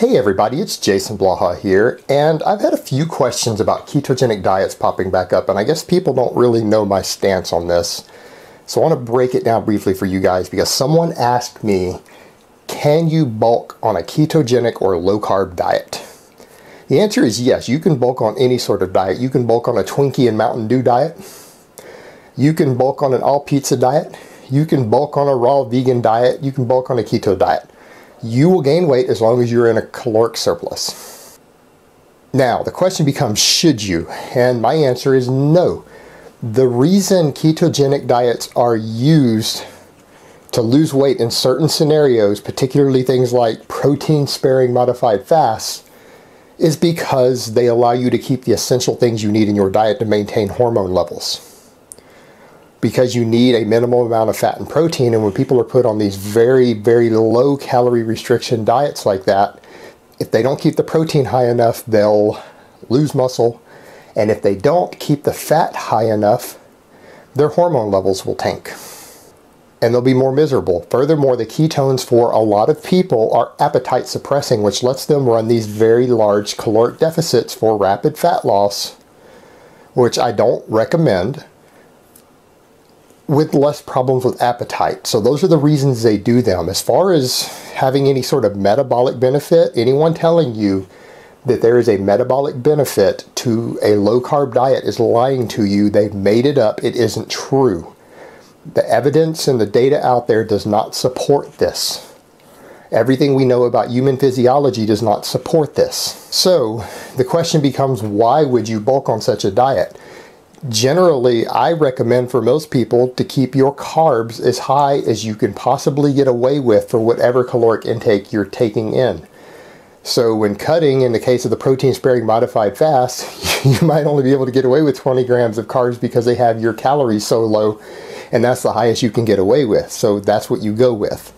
Hey everybody, it's Jason Blaha here, and I've had a few questions about ketogenic diets popping back up, and I guess people don't really know my stance on this. So I want to break it down briefly for you guys because someone asked me, can you bulk on a ketogenic or low-carb diet? The answer is yes, you can bulk on any sort of diet. You can bulk on a Twinkie and Mountain Dew diet. You can bulk on an all-pizza diet. You can bulk on a raw vegan diet. You can bulk on a keto diet. You will gain weight as long as you're in a caloric surplus. Now, the question becomes, should you? And my answer is no. The reason ketogenic diets are used to lose weight in certain scenarios, particularly things like protein-sparing modified fasts, is because they allow you to keep the essential things you need in your diet to maintain hormone levels. Because you need a minimal amount of fat and protein, and when people are put on these very, very low calorie restriction diets like that, if they don't keep the protein high enough, they'll lose muscle, and if they don't keep the fat high enough, their hormone levels will tank, and they'll be more miserable. Furthermore, the ketones for a lot of people are appetite suppressing, which lets them run these very large caloric deficits for rapid fat loss, which I don't recommend, with less problems with appetite. So those are the reasons they do them. As far as having any sort of metabolic benefit, anyone telling you that there is a metabolic benefit to a low-carb diet is lying to you. They've made it up. It isn't true. The evidence and the data out there does not support this. Everything we know about human physiology does not support this. So the question becomes, why would you bulk on such a diet? Generally, I recommend for most people to keep your carbs as high as you can possibly get away with for whatever caloric intake you're taking in. So when cutting, in the case of the protein-sparing modified fast, you might only be able to get away with 20 grams of carbs because they have your calories so low, and that's the highest you can get away with. So that's what you go with.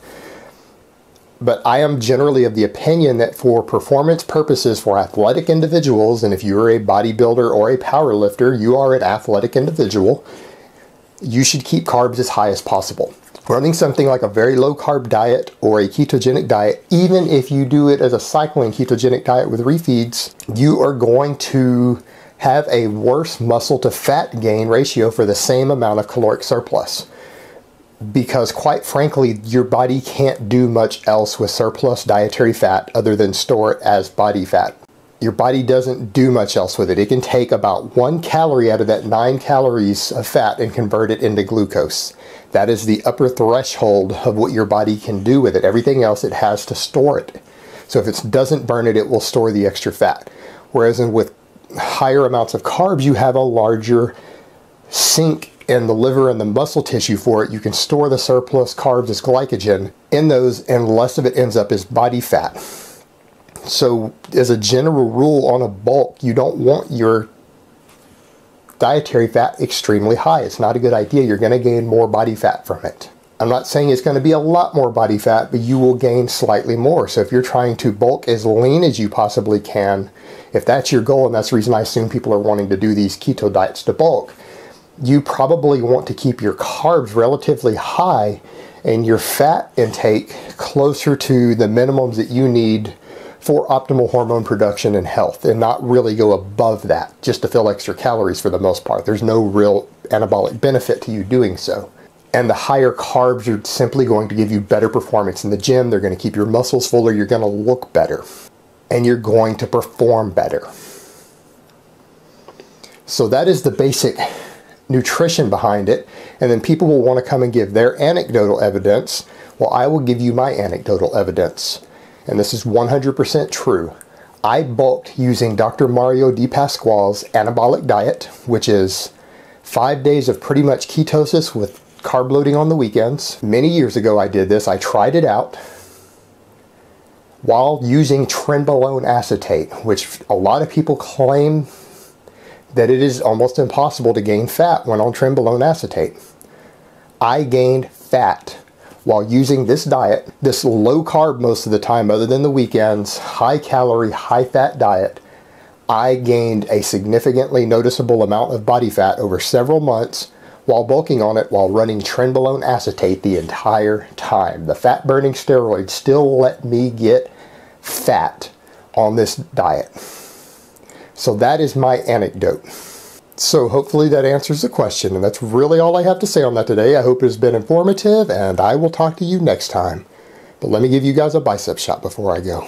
But I am generally of the opinion that for performance purposes for athletic individuals, and if you're a bodybuilder or a power lifter, you are an athletic individual, you should keep carbs as high as possible. Running something like a very low carb diet or a ketogenic diet, even if you do it as a cycling ketogenic diet with refeeds, you are going to have a worse muscle to fat gain ratio for the same amount of caloric surplus. Because quite frankly, your body can't do much else with surplus dietary fat other than store it as body fat. Your body doesn't do much else with it. It can take about 1 calorie out of that 9 calories of fat and convert it into glucose. That is the upper threshold of what your body can do with it. Everything else, it has to store it. So if it doesn't burn it, it will store the extra fat. Whereas with higher amounts of carbs, you have a larger sink in the liver and the muscle tissue for it. You can store the surplus carbs as glycogen in those, and less of it ends up as body fat. So as a general rule on a bulk, you don't want your dietary fat extremely high. It's not a good idea. You're going to gain more body fat from it. I'm not saying it's going to be a lot more body fat, but you will gain slightly more. So if you're trying to bulk as lean as you possibly can, if that's your goal, and that's the reason I assume people are wanting to do these keto diets to bulk, you probably want to keep your carbs relatively high and your fat intake closer to the minimums that you need for optimal hormone production and health, and not really go above that just to fill extra calories for the most part. There's no real anabolic benefit to you doing so. And the higher carbs are simply going to give you better performance in the gym. They're going to keep your muscles fuller. You're going to look better, and you're going to perform better. So that is the basic nutrition behind it. And then people will want to come and give their anecdotal evidence. Well, I will give you my anecdotal evidence, and this is 100% true. I bulked using Dr. Mario Di Pasquale's anabolic diet, which is 5 days of pretty much ketosis with carb loading on the weekends. Many years ago I did this. I tried it out while using trenbolone acetate, which a lot of people claim that it is almost impossible to gain fat when on trenbolone acetate. I gained fat while using this diet, this low carb most of the time other than the weekends, high calorie, high fat diet. I gained a significantly noticeable amount of body fat over several months while bulking on it while running trenbolone acetate the entire time. The fat burning steroids still let me get fat on this diet. So that is my anecdote. So hopefully that answers the question, and that's really all I have to say on that today. I hope it has been informative, and I will talk to you next time. But let me give you guys a bicep shot before I go.